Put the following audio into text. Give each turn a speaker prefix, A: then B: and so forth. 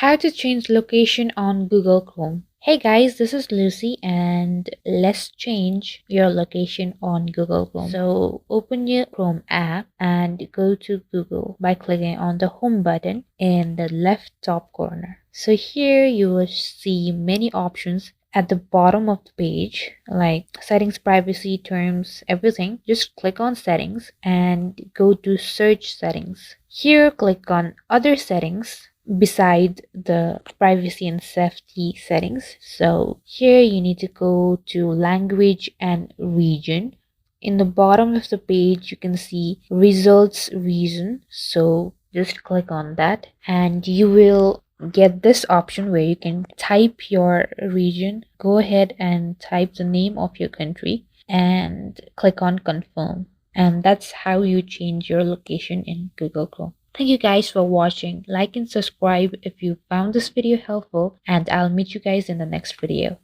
A: How to change location on Google Chrome. Hey guys, this is Lucy and let's change your location on Google Chrome. So open your Chrome app and go to Google by clicking on the home button in the left top corner. So here you will see many options at the bottom of the page like settings, privacy, terms, everything. Just click on settings and go to search settings. Here click on other settings beside the privacy and safety settings. So here you need to go to language and region. In the bottom of the page you can see results region, so just click on that and you will get this option where you can type your region. Go ahead and type the name of your country and click on confirm, and that's how you change your location in Google Chrome. Thank you guys for watching. Like and subscribe if you found this video helpful, and I'll meet you guys in the next video.